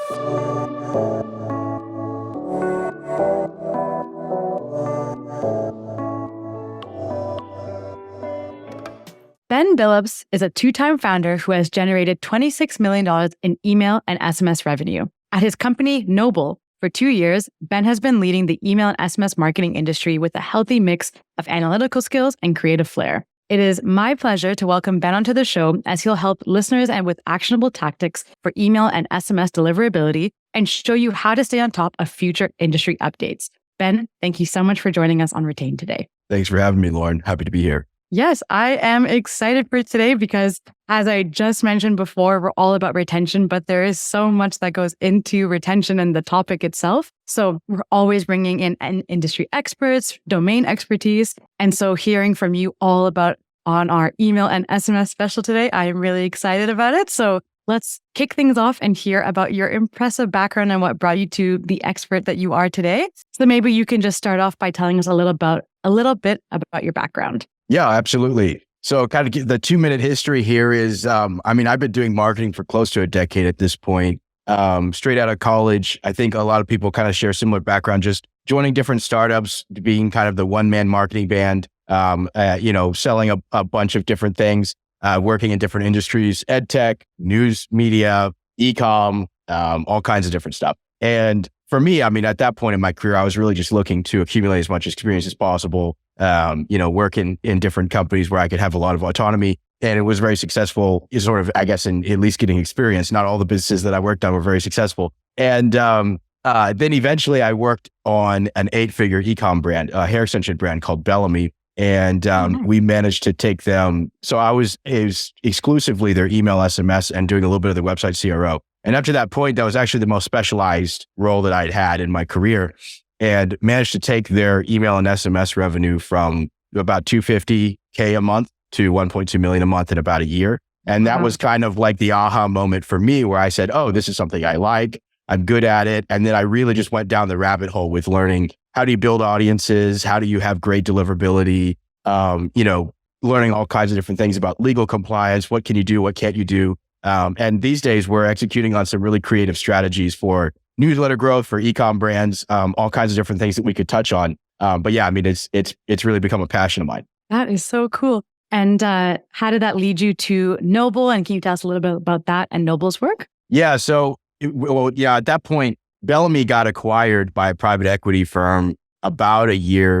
Ben Billups is a two-time founder who has generated $26 million in email and SMS revenue. At his company, Noble, for 2 years, Ben has been leading the email and SMS marketing industry with a healthy mix of analytical skills and creative flair. It is my pleasure to welcome Ben onto the show as he'll help listeners and with actionable tactics for email and SMS deliverability and show you how to stay on top of future industry updates. Ben, thank you so much for joining us on Retain today. Thanks for having me, Lauren. Happy to be here. Yes, I am excited for today because, as I just mentioned before, we're all about retention, but there is so much that goes into retention and the topic itself. So we're always bringing in industry experts, domain expertise. And so hearing from you all about on our email and SMS special today, I am really excited about it. So let's kick things off and hear about your impressive background and what brought you to the expert that you are today. So maybe you can just start off by telling us a little bit about your background. Yeah, absolutely. So kind of the 2-minute history here is, I've been doing marketing for close to a decade at this point. Straight out of college, I think a lot of people kind of share similar background, just joining different startups, being kind of the one-man marketing band, selling a bunch of different things, working in different industries, ed tech, news, media, e-com, all kinds of different stuff. And for me, at that point in my career, I was really just looking to accumulate as much experience as possible, work in different companies where I could have a lot of autonomy. And it was very successful, sort of, I guess, in at least getting experience. Not all the businesses that I worked on were very successful. And then eventually I worked on an 8-figure e-com brand, a hair extension brand called Bellamy. And we managed to take them. So it was exclusively their email, SMS, and doing a little bit of the website CRO. And up to that point, that was actually the most specialized role that I'd had in my career, and managed to take their email and SMS revenue from about $250K a month to $1.2 million a month in about a year. And that was kind of like the aha moment for me where I said, oh, this is something I like. I'm good at it. And then I really just went down the rabbit hole with learning how do you build audiences? How do you have great deliverability? Learning all kinds of different things about legal compliance. What can you do? What can't you do? And these days we're executing on some really creative strategies for newsletter growth, for e-com brands, all kinds of different things that we could touch on. But yeah, it's really become a passion of mine. That is so cool. And how did that lead you to Noble? And can you tell us a little bit about that and Noble's work? Yeah. So, at that point, Bellamy got acquired by a private equity firm about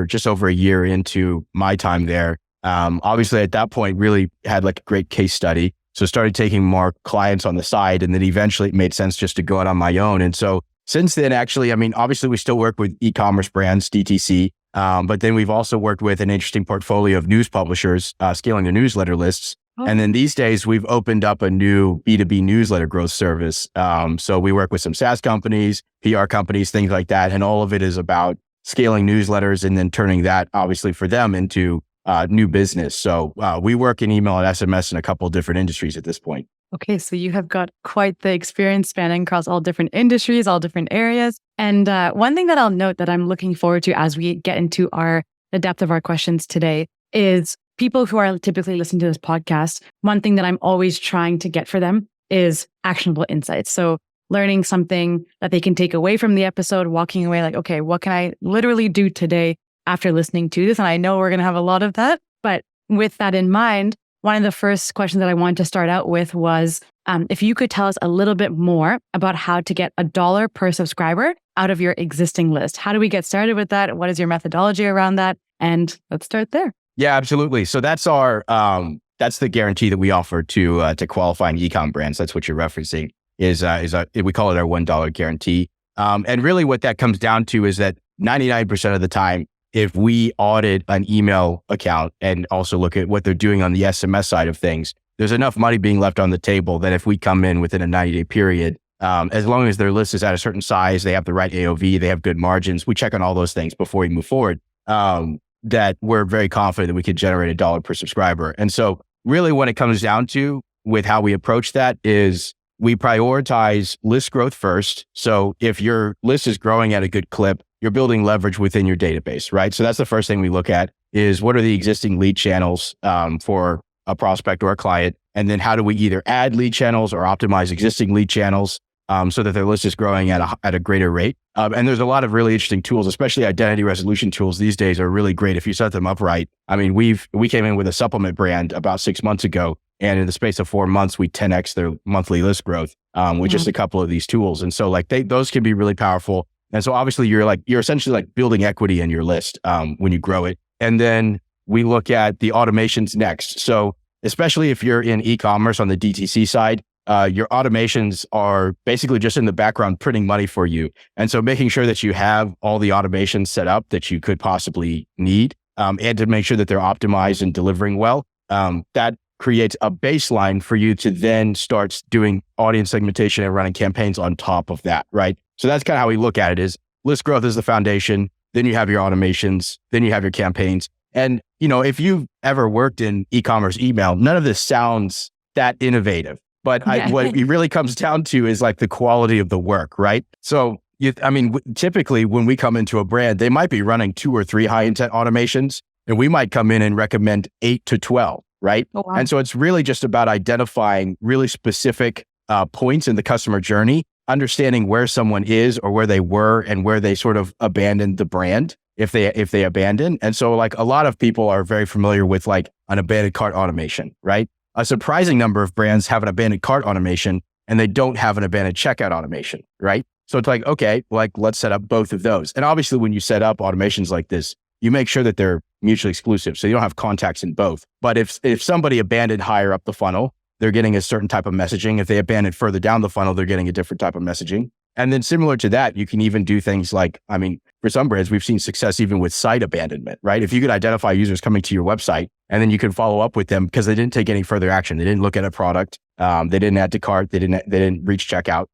just over a year into my time there. Obviously at that point, really had like a great case study. So started taking more clients on the side, and then eventually it made sense just to go out on my own. And so since then, actually, obviously we still work with e-commerce brands, DTC, but then we've also worked with an interesting portfolio of news publishers, scaling their newsletter lists. Oh. And then these days we've opened up a new B2B newsletter growth service. So we work with some SaaS companies, PR companies, things like that. And all of it is about scaling newsletters and then turning that obviously for them into new business. So we work in email and SMS in a couple of different industries at this point. Okay, so you have got quite the experience spanning across all different industries, all different areas. And one thing that I'll note that I'm looking forward to as we get into the depth of our questions today is people who are typically listening to this podcast. One thing that I'm always trying to get for them is actionable insights. So learning something that they can take away from the episode, walking away like, okay, what can I literally do today after listening to this? And I know we're going to have a lot of that. But with that in mind, one of the first questions that I wanted to start out with was if you could tell us a little bit more about how to get $1 per subscriber out of your existing list. How do we get started with that? What is your methodology around that? And let's start there. Yeah, absolutely. So that's that's the guarantee that we offer to qualifying e-com brands. That's what you're referencing we call it our $1 guarantee. And really what that comes down to is that 99% of the time, if we audit an email account and also look at what they're doing on the SMS side of things, there's enough money being left on the table that if we come in within a 90-day period, as long as their list is at a certain size, they have the right AOV, they have good margins, we check on all those things before we move forward, that we're very confident that we could generate $1 per subscriber. And so really what it comes down to with how we approach that is we prioritize list growth first. So if your list is growing at a good clip, you're building leverage within your database, right? So that's the first thing we look at is what are the existing lead channels for a prospect or a client? And then how do we either add lead channels or optimize existing lead channels? so that their list is growing at a greater rate. And there's a lot of really interesting tools, especially identity resolution tools these days are really great if you set them up right. I mean, we came in with a supplement brand about 6 months ago, and in the space of 4 months, we 10x their monthly list growth with just a couple of these tools. And so like those can be really powerful. And so obviously you're essentially like building equity in your list when you grow it. And then we look at the automations next. So especially if you're in e-commerce on the DTC side, your automations are basically just in the background printing money for you. And so making sure that you have all the automations set up that you could possibly need, and to make sure that they're optimized and delivering well, that creates a baseline for you to then start doing audience segmentation and running campaigns on top of that, right? So that's kind of how we look at it: is list growth is the foundation, then you have your automations, then you have your campaigns. And, if you've ever worked in e-commerce email, none of this sounds that innovative. But what it really comes down to is like the quality of the work, right? So, typically when we come into a brand, they might be running 2 or 3 high intent automations, and we might come in and recommend 8 to 12, right? Oh, wow. And so it's really just about identifying really specific points in the customer journey, understanding where someone is or where they were and where they sort of abandoned the brand if they abandon. And so like a lot of people are very familiar with like an abandoned cart automation, right? A surprising number of brands have an abandoned cart automation and they don't have an abandoned checkout automation, right? So it's like, okay, like let's set up both of those. And obviously when you set up automations like this, you make sure that they're mutually exclusive. So you don't have contacts in both. But if somebody abandoned higher up the funnel, they're getting a certain type of messaging. If they abandoned further down the funnel, they're getting a different type of messaging. And then similar to that, you can even do things like, for some brands, we've seen success even with site abandonment, right? If you could identify users coming to your website and then you can follow up with them because they didn't take any further action. They didn't look at a product. They didn't add to cart. They didn't reach checkout.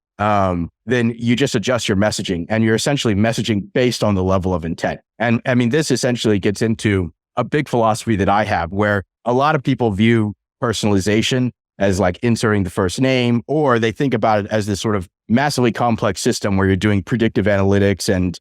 Then you just adjust your messaging and you're essentially messaging based on the level of intent. And this essentially gets into a big philosophy that I have where a lot of people view personalization as like inserting the first name, or they think about it as this sort of massively complex system where you're doing predictive analytics and,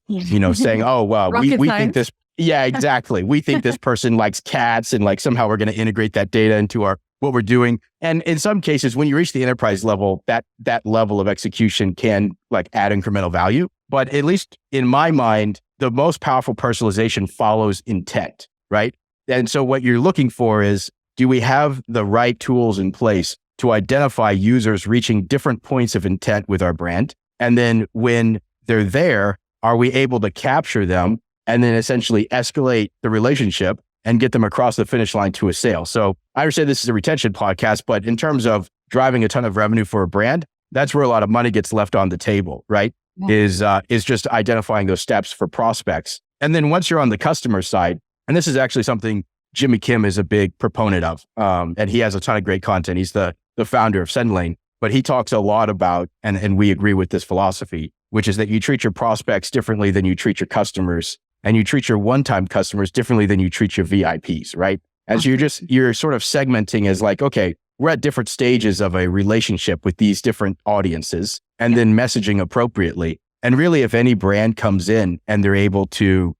saying, oh, well, we think this, yeah, exactly. We think this person likes cats and like somehow we're going to integrate that data into what we're doing. And in some cases, when you reach the enterprise level, that level of execution can like add incremental value. But at least in my mind, the most powerful personalization follows intent, right? And so what you're looking for is, do we have the right tools in place to identify users reaching different points of intent with our brand? And then when they're there, are we able to capture them and then essentially escalate the relationship and get them across the finish line to a sale? So I understand this is a retention podcast, but in terms of driving a ton of revenue for a brand, that's where a lot of money gets left on the table, right? Yeah. Is just identifying those steps for prospects. And then once you're on the customer side, and this is actually something Jimmy Kim is a big proponent of, and he has a ton of great content. He's the founder of SendLane, but he talks a lot about, and we agree with this philosophy, which is that you treat your prospects differently than you treat your customers, and you treat your one-time customers differently than you treat your VIPs, right? And so you're sort of segmenting as like, okay, we're at different stages of a relationship with these different audiences, and then messaging appropriately. And really, if any brand comes in and they're able to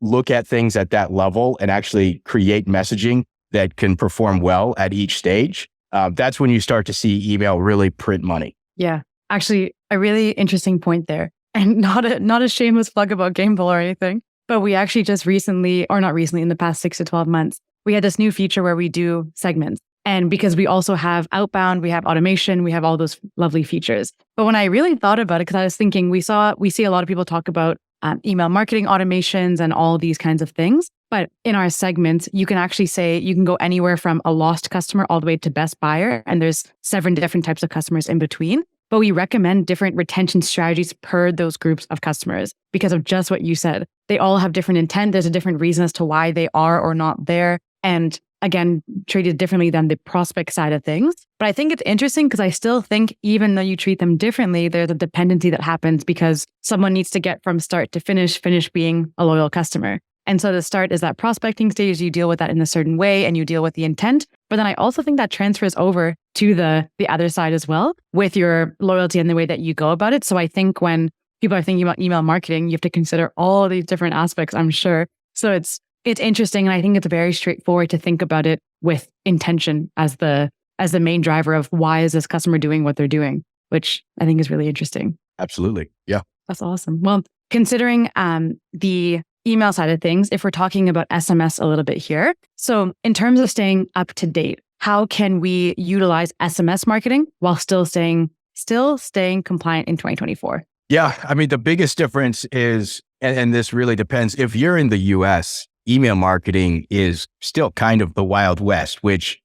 look at things at that level and actually create messaging that can perform well at each stage, that's when you start to see email really print money. Yeah, actually, a really interesting point there. And not a shameless plug about Gameball or anything, but we actually just recently, or not recently, in the past 6 to 12 months, we had this new feature where we do segments. And because we also have outbound, we have automation, we have all those lovely features. But when I really thought about it, because I was thinking, we see a lot of people talk about email marketing automations and all these kinds of things. But in our segments, you can actually say you can go anywhere from a lost customer all the way to best buyer. And there's 7 different types of customers in between. But we recommend different retention strategies per those groups of customers because of just what you said. They all have different intent. There's a different reason as to why they are or not there. And again, treated differently than the prospect side of things. But I think it's interesting because I still think even though you treat them differently, there's a dependency that happens because someone needs to get from start to finish being a loyal customer. And so the start is that prospecting stage, you deal with that in a certain way and you deal with the intent. But then I also think that transfers over to the other side as well with your loyalty and the way that you go about it. So I think when people are thinking about email marketing, you have to consider all these different aspects, I'm sure. So it's interesting. And I think it's very straightforward to think about it with intention as the main driver of why is this customer doing what they're doing. which I think is really interesting. Absolutely. Yeah. That's awesome. Well, considering the email side of things, if we're talking about SMS a little bit here. So in terms of staying up to date, how can we utilize SMS marketing while still staying compliant in 2024? Yeah. I mean, the biggest difference is, and this really depends, if you're in the US, email marketing is still kind of the Wild West, which,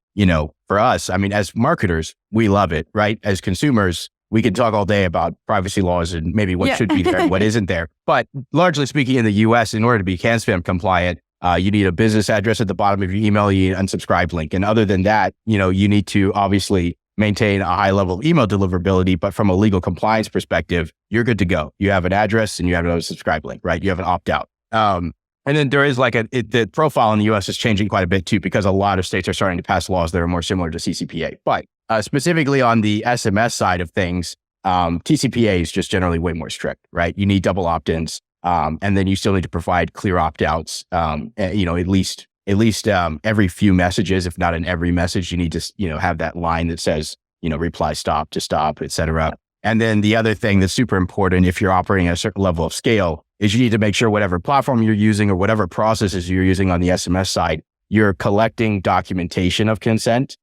for us, I mean, as marketers, we love it, right? As consumers, we can talk all day about privacy laws and maybe what should be there and what isn't there. But largely speaking, in the US, in order to be CAN-SPAM compliant, you need a business address at the bottom of your email, you need an unsubscribe link. And other than that, you need to obviously maintain a high level of email deliverability. But from a legal compliance perspective, you're good to go. You have an address and you have another subscribe link, right? You have an opt-out. And then there is the profile in the US is changing quite a bit too, because a lot of states are starting to pass laws that are more similar to CCPA. But specifically on the SMS side of things, TCPA is just generally way more strict, right? You need double opt-ins, and then you still need to provide clear opt-outs. At least every few messages, if not in every message, you need to have that line that says reply stop to stop, et cetera. And then the other thing that's super important if you're operating at a certain level of scale is you need to make sure whatever platform you're using or whatever processes you're using on the SMS side, you're collecting documentation of consent.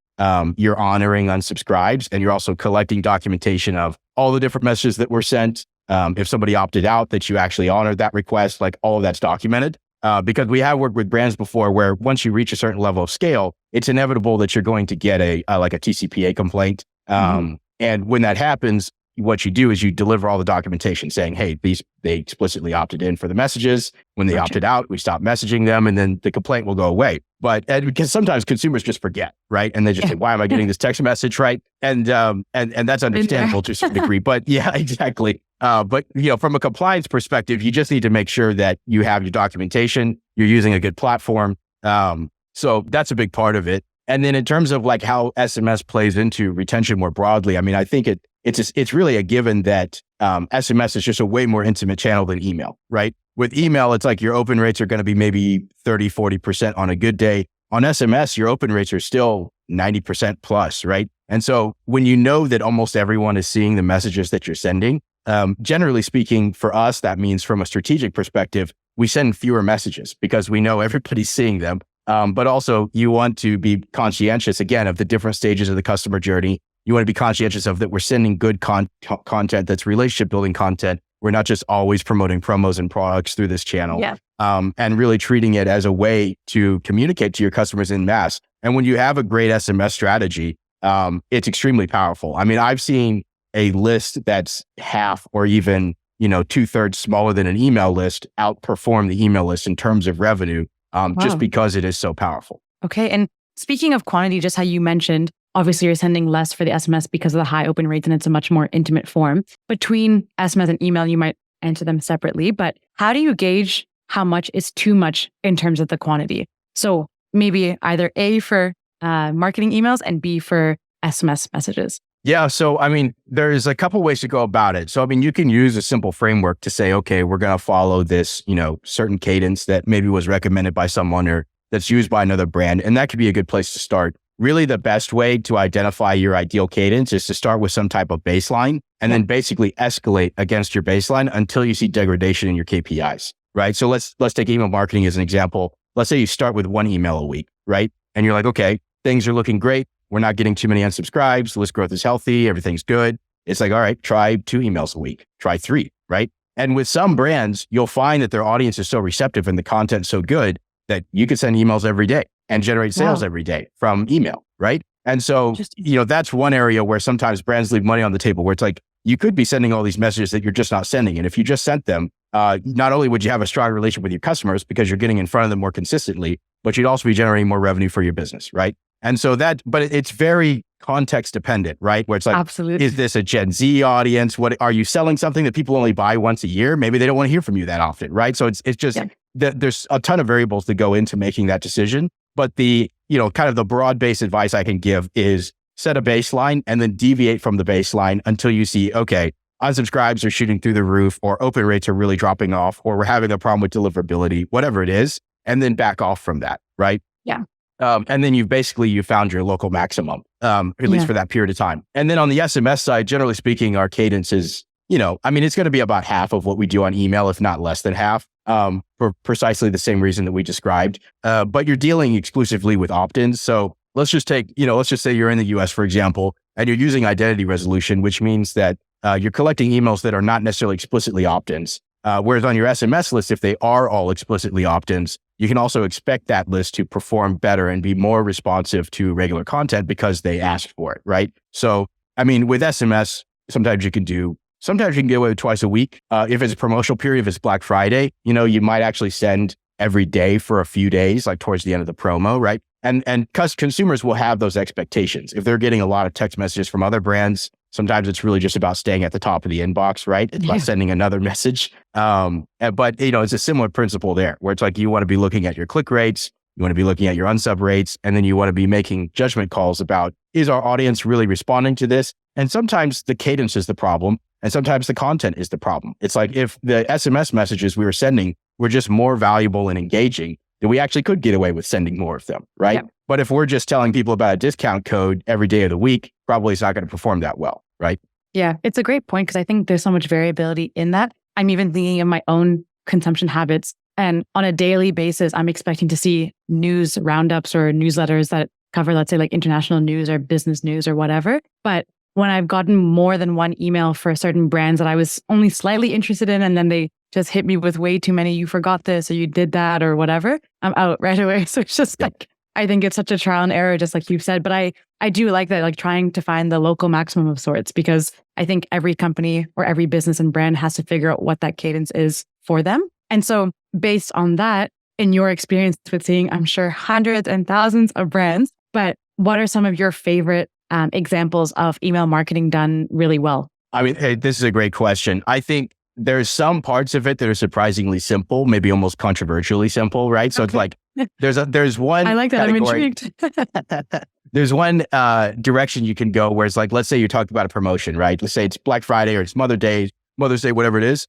You're honoring unsubscribes, and you're also collecting documentation of all the different messages that were sent. If somebody opted out, that you actually honored that request, like all of that's documented. Because we have worked with brands before where once you reach a certain level of scale, it's inevitable that you're going to get a TCPA complaint. And when that happens, what you do is you deliver all the documentation saying, hey, they explicitly opted in for the messages. When they opted out, we stop messaging them, and then the complaint will go away. But because sometimes consumers just forget, right? And they just say, why am I getting this text message, right? And that's understandable to a certain degree. But yeah, exactly. But from a compliance perspective, you just need to make sure that you have your documentation, you're using a good platform. So that's a big part of it. And then in terms of like how SMS plays into retention more broadly, I mean, I think it's really a given that SMS is just a way more intimate channel than email, right? With email, it's like your open rates are going to be maybe 30, 40% on a good day. On SMS, your open rates are still 90% plus, right? And so when you know that almost everyone is seeing the messages that you're sending, generally speaking, for us, that means from a strategic perspective, we send fewer messages because we know everybody's seeing them. But also you want to be conscientious, again, of the different stages of the customer journey. You want to be conscientious of that we're sending good content that's relationship building content. We're not just always promoting promos and products through this channel. Yeah. And really treating it as a way to communicate to your customers in mass. And when you have a great SMS strategy, it's extremely powerful. I mean, I've seen a list that's half or even, 2/3 smaller than an email list outperform the email list in terms of revenue, just because it is so powerful. Okay. And speaking of quantity, just how you mentioned, obviously you're sending less for the SMS because of the high open rates and it's a much more intimate form. Between SMS and email, you might enter them separately, but how do you gauge how much is too much in terms of the quantity? So maybe either A for marketing emails and B for SMS messages. Yeah. So, I mean, there's a couple ways to go about it. So, I mean, you can use a simple framework to say, okay, we're going to follow this, certain cadence that maybe was recommended by someone or that's used by another brand. And that could be a good place to start. Really, the best way to identify your ideal cadence is to start with some type of baseline and then basically escalate against your baseline until you see degradation in your KPIs, right? So let's take email marketing as an example. Let's say you start with 1 email a week, right? And you're like, okay, things are looking great. We're not getting too many unsubscribes. List growth is healthy. Everything's good. It's like, all right, try 2 emails a week. Try 3, right? And with some brands, you'll find that their audience is so receptive and the content's so good that you could send emails every day and generate sales every day from email, right? And so, that's one area where sometimes brands leave money on the table where it's like, you could be sending all these messages that you're just not sending. And if you just sent them, not only would you have a strong relationship with your customers because you're getting in front of them more consistently, but you'd also be generating more revenue for your business, right? And so but it's very context dependent, right? Where it's like, absolutely, is this a Gen Z audience? What are you selling something that people only buy once a year? Maybe they don't want to hear from you that often, right? So it's just, there's a ton of variables that go into making that decision. But the, kind of the broad base advice I can give is set a baseline and then deviate from the baseline until you see, okay, unsubscribes are shooting through the roof or open rates are really dropping off or we're having a problem with deliverability, whatever it is, and then back off from that, right? Yeah. And then you found your local maximum, at least for that period of time. And then on the SMS side, generally speaking, our cadence is, it's going to be about half of what we do on email, if not less than half, for precisely the same reason that we described. But you're dealing exclusively with opt-ins. So let's just say you're in the US, for example, and you're using identity resolution, which means that you're collecting emails that are not necessarily explicitly opt-ins. Whereas on your SMS list, if they are all explicitly opt-ins, you can also expect that list to perform better and be more responsive to regular content because they asked for it, right? So, with SMS, sometimes you can get away with twice a week. If it's a promotional period, if it's Black Friday, you might actually send every day for a few days, like towards the end of the promo, right? And consumers will have those expectations. If they're getting a lot of text messages from other brands, sometimes it's really just about staying at the top of the inbox, right? It's about sending another message. But it's a similar principle there, where it's like you want to be looking at your click rates, you want to be looking at your unsub rates, and then you want to be making judgment calls about, is our audience really responding to this? And sometimes the cadence is the problem, and sometimes the content is the problem. It's like if the SMS messages we were sending were just more valuable and engaging, then we actually could get away with sending more of them, right? Yep. But if we're just telling people about a discount code every day of the week, probably it's not going to perform that well, right? Yeah, it's a great point because I think there's so much variability in that. I'm even thinking of my own consumption habits. And on a daily basis, I'm expecting to see news roundups or newsletters that cover, let's say, like international news or business news or whatever. But when I've gotten more than one email for certain brands that I was only slightly interested in, and then they just hit me with way too many, you forgot this or you did that or whatever, I'm out right away. So it's just like, I think it's such a trial and error, just like you've said. But I do like that, like trying to find the local maximum of sorts, because I think every company or every business and brand has to figure out what that cadence is for them. And so based on that, in your experience with seeing, I'm sure, hundreds and thousands of brands, but what are some of your favorite examples of email marketing done really well? Hey, this is a great question. I think there's some parts of it that are surprisingly simple, maybe almost controversially simple, right? So It's like, there's one I like that. category. I'm intrigued. There's one direction you can go where it's like, let's say you're talking about a promotion, right? Let's say it's Black Friday or it's Mother's Day, whatever it is.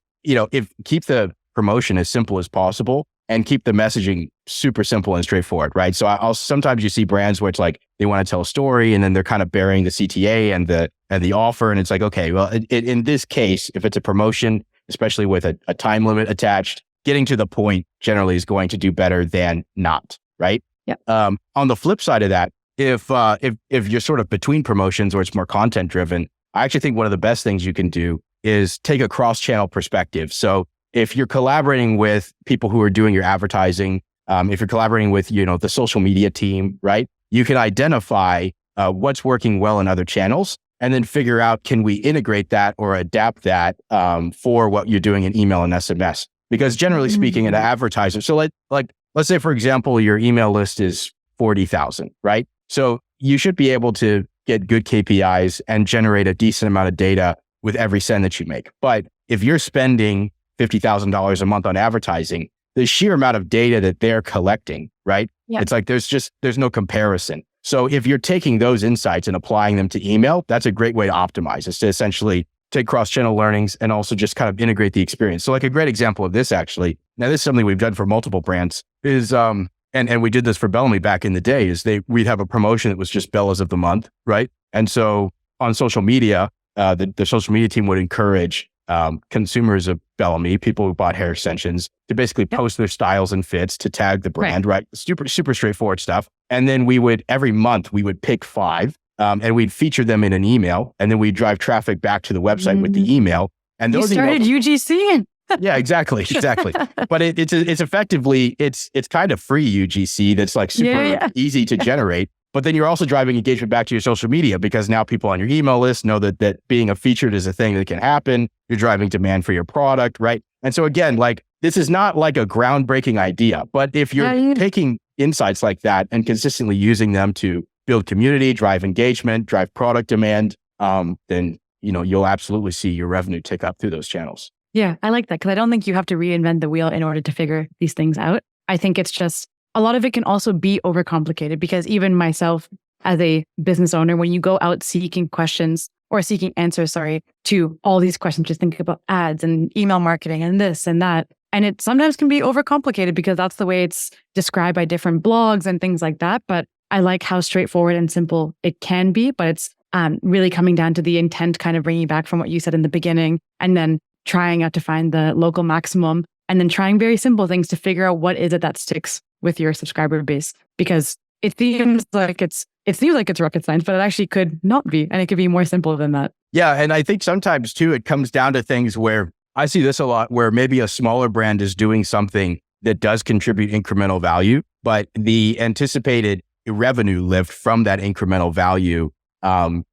Keep the promotion as simple as possible and keep the messaging super simple and straightforward, right? So sometimes you see brands where it's like they want to tell a story and then they're kind of burying the CTA and the offer, and it's like, okay, well, in this case, if it's a promotion, especially with a time limit attached, getting to the point generally is going to do better than not, right? Yeah. On the flip side of that, if you're sort of between promotions or it's more content driven, I actually think one of the best things you can do is take a cross-channel perspective. So if you're collaborating with people who are doing your advertising, if you're collaborating with, the social media team, right? You can identify what's working well in other channels and then figure out, can we integrate that or adapt that for what you're doing in email and SMS? Because generally speaking, an advertiser, so let's say, for example, your email list is 40,000, right? So you should be able to get good KPIs and generate a decent amount of data with every send that you make. But if you're spending $50,000 a month on advertising, the sheer amount of data that they're collecting, right? Yeah. It's like, there's no comparison. So if you're taking those insights and applying them to email, that's a great way to optimize. It's to essentially take cross-channel learnings and also just kind of integrate the experience. So like a great example of this, actually, now this is something we've done for multiple brands, is, and we did this for Bellamy back in the day, is we'd have a promotion that was just Bellas of the Month, right? And so on social media, the social media team would encourage consumers of Bellamy, people who bought hair extensions, to basically post their styles and fits to tag the brand, right? Super straightforward stuff. And then every month, we would pick 5 and we'd feature them in an email. And then we'd drive traffic back to the website with the email. And those you started UGC. Yeah, exactly. But it's effectively, it's kind of free UGC that's like super easy to generate. But then you're also driving engagement back to your social media, because now people on your email list know that being a featured is a thing that can happen. You're driving demand for your product, right? And so again, like, this is not like a groundbreaking idea, but if you're taking insights like that and consistently using them to build community, drive engagement, drive product demand, then, you'll absolutely see your revenue tick up through those channels. Yeah, I like that, because I don't think you have to reinvent the wheel in order to figure these things out. I think it's just, a lot of it can also be overcomplicated, because even myself as a business owner, when you go out seeking answers to all these questions, just think about ads and email marketing and this and that, And it sometimes can be overcomplicated because that's the way it's described by different blogs and things like that. But I like how straightforward and simple it can be, but it's really coming down to the intent, kind of bringing back from what you said in the beginning, and then trying out to find the local maximum, and then trying very simple things to figure out what is it that sticks with your subscriber base. Because it seems like it's rocket science, but it actually could not be, and it could be more simple than that. Yeah, and I think sometimes too, it comes down to things where I see this a lot, where maybe a smaller brand is doing something that does contribute incremental value, but the anticipated revenue lift from that incremental value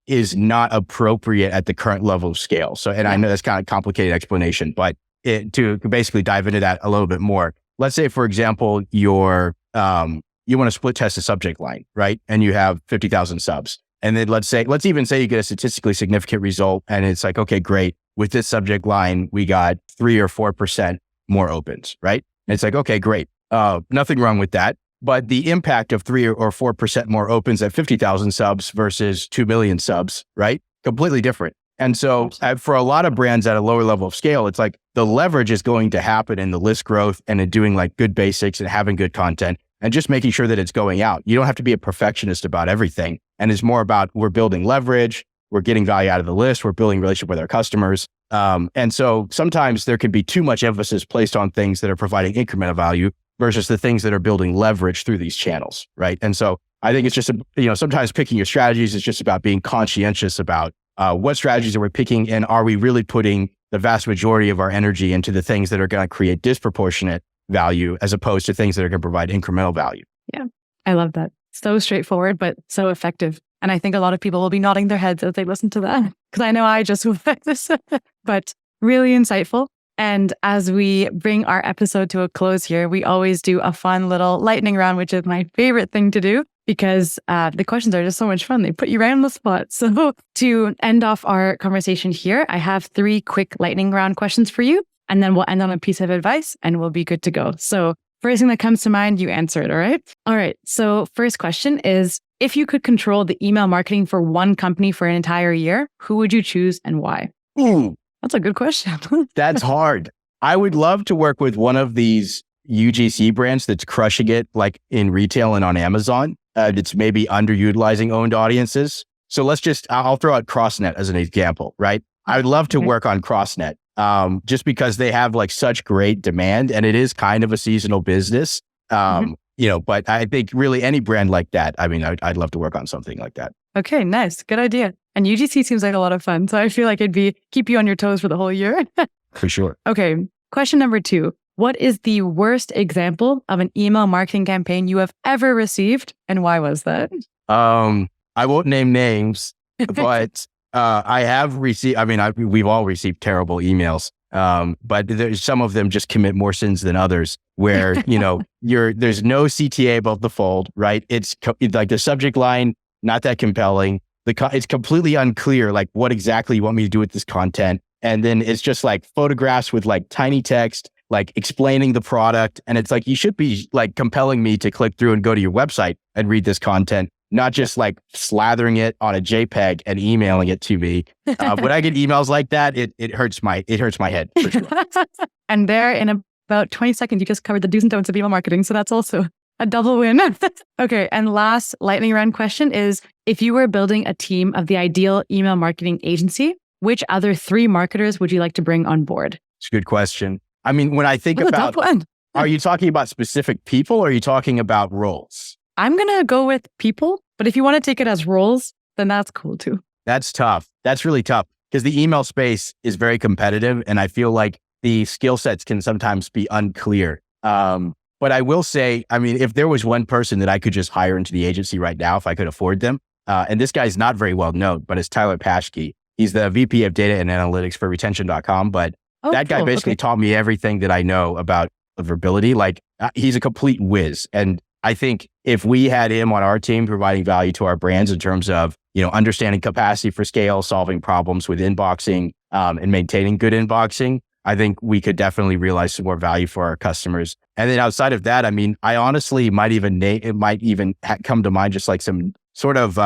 is not appropriate at the current level of scale. So, and I know that's kind of a complicated explanation, but to basically dive into that a little bit more, let's say, for example, you want to split test a subject line, right? And you have 50,000 subs. And then let's even say you get a statistically significant result, and it's like, okay, great. With this subject line, we got 3 or 4% more opens, right? And it's like, okay, great. Nothing wrong with that. But the impact of 3 or 4% more opens at 50,000 subs versus 2 million subs, right? Completely different. And so for a lot of brands at a lower level of scale, it's like the leverage is going to happen in the list growth and in doing like good basics and having good content and just making sure that it's going out. You don't have to be a perfectionist about everything. And it's more about we're building leverage, we're getting value out of the list, we're building a relationship with our customers. And so sometimes there could be too much emphasis placed on things that are providing incremental value versus the things that are building leverage through these channels, right? And so I think it's just, sometimes picking your strategies is just about being conscientious about what strategies are we picking, and are we really putting the vast majority of our energy into the things that are going to create disproportionate value as opposed to things that are going to provide incremental value. Yeah, I love that. So straightforward, but so effective. And I think a lot of people will be nodding their heads as they listen to that, because I know I just was like this, but really insightful. And as we bring our episode to a close here, we always do a fun little lightning round, which is my favorite thing to do because the questions are just so much fun. They put you right on the spot. So to end off our conversation here, I have 3 quick lightning round questions for you, and then we'll end on a piece of advice and we'll be good to go. So first thing that comes to mind, you answer it, all right? All right. So first question is, if you could control the email marketing for one company for an entire year, who would you choose and why? That's a good question. That's hard. I would love to work with one of these UGC brands that's crushing it, like in retail and on Amazon. It's maybe underutilizing owned audiences. So I'll throw out CrossNet as an example, right? I would love to work on CrossNet just because they have like such great demand, and it is kind of a seasonal business. But I think really any brand like that, I mean, I'd love to work on something like that. Okay, nice. Good idea. And UGC seems like a lot of fun. So I feel like keep you on your toes for the whole year. For sure. Okay. Question number 2. What is the worst example of an email marketing campaign you have ever received, and why was that? I won't name names, but I have received, we've all received terrible emails. But there's some of them just commit more sins than others where, there's no CTA above the fold, right? It's like the subject line, not that compelling. It's completely unclear, like what exactly you want me to do with this content. And then it's just like photographs with like tiny text, like explaining the product. And it's like, you should be like compelling me to click through and go to your website and read this content, not just like slathering it on a JPEG and emailing it to me. When I get emails like that, it hurts my head. For sure. And there in about 20 seconds, you just covered the do's and don'ts of email marketing. So that's also a double win. Okay. And last lightning round question is, if you were building a team of the ideal email marketing agency, which other 3 marketers would you like to bring on board? It's a good question. I mean, when I think about, are you talking about specific people or are you talking about roles? I'm going to go with people, but if you want to take it as roles, then that's cool too. That's tough. That's really tough because the email space is very competitive. And I feel like the skill sets can sometimes be unclear. But I will say, I mean, if there was one person that I could just hire into the agency right now, if I could afford them, and this guy's not very well known, but it's Tyler Paschke. He's the VP of data and analytics for retention.com. But that guy basically taught me everything that I know about deliverability. Like he's a complete whiz. And I think if we had him on our team providing value to our brands in terms of, understanding capacity for scale, solving problems with inboxing, and maintaining good inboxing, I think we could definitely realize some more value for our customers. And then outside of that, I mean, I honestly might even come to mind just like some sort of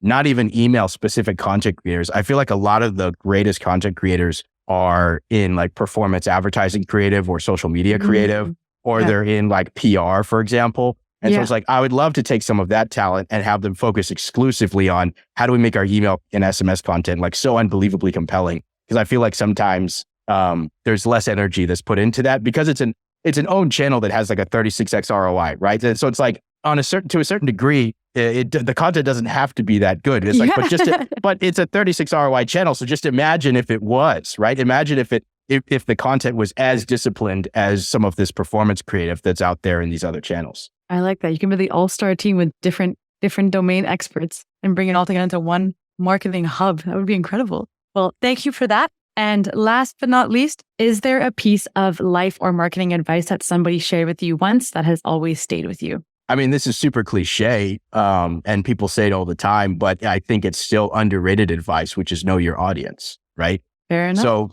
not even email specific content creators. I feel like a lot of the greatest content creators are in like performance advertising creative or social media creative, or Yeah. they're in like PR, for example. And so Yeah. it's like, I would love to take some of that talent and have them focus exclusively on how do we make our email and SMS content like so unbelievably compelling? Because I feel like sometimes there's less energy that's put into that because it's an owned channel that has like a 36x ROI, right? And so it's like to a certain degree, the content doesn't have to be that good. It's like, but it's a 36 ROI channel. So just imagine if it was, right? Imagine if the content was as disciplined as some of this performance creative that's out there in these other channels. I like that. You can be the all-star team with different domain experts and bring it all together into one marketing hub. That would be incredible. Well, thank you for that. And last but not least, is there a piece of life or marketing advice that somebody shared with you once that has always stayed with you? I mean, this is super cliche, and people say it all the time, but I think it's still underrated advice, which is know your audience, right? Fair enough. So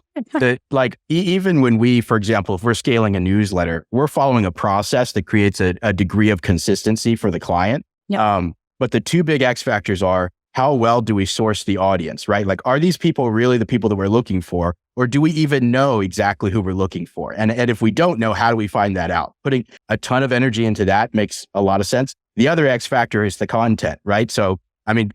even when we, for example, if we're scaling a newsletter, we're following a process that creates a degree of consistency for the client. Yep. But the two big X factors are, how well do we source the audience, right? Like, are these people really the people that we're looking for? Or do we even know exactly who we're looking for? And if we don't know, how do we find that out? Putting a ton of energy into that makes a lot of sense. The other X factor is the content, right? So, I mean,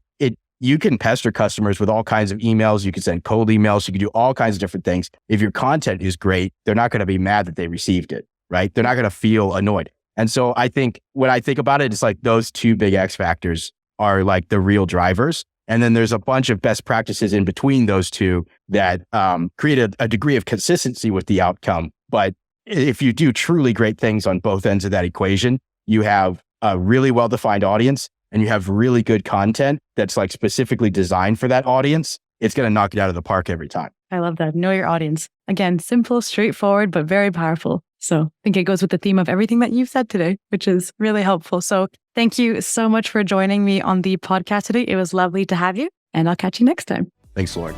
you can pester customers with all kinds of emails. You can send cold emails. You can do all kinds of different things. If your content is great, they're not going to be mad that they received it, right? They're not going to feel annoyed. And so I think when I think about it, it's like those two big X factors are like the real drivers. And then there's a bunch of best practices in between those two that create a degree of consistency with the outcome. But if you do truly great things on both ends of that equation, you have a really well-defined audience and you have really good content that's like specifically designed for that audience, it's going to knock it out of the park every time. I love that. Know your audience. Again, simple, straightforward, but very powerful. So I think it goes with the theme of everything that you've said today, which is really helpful. So thank you so much for joining me on the podcast today. It was lovely to have you, and I'll catch you next time. Thanks, Lauren.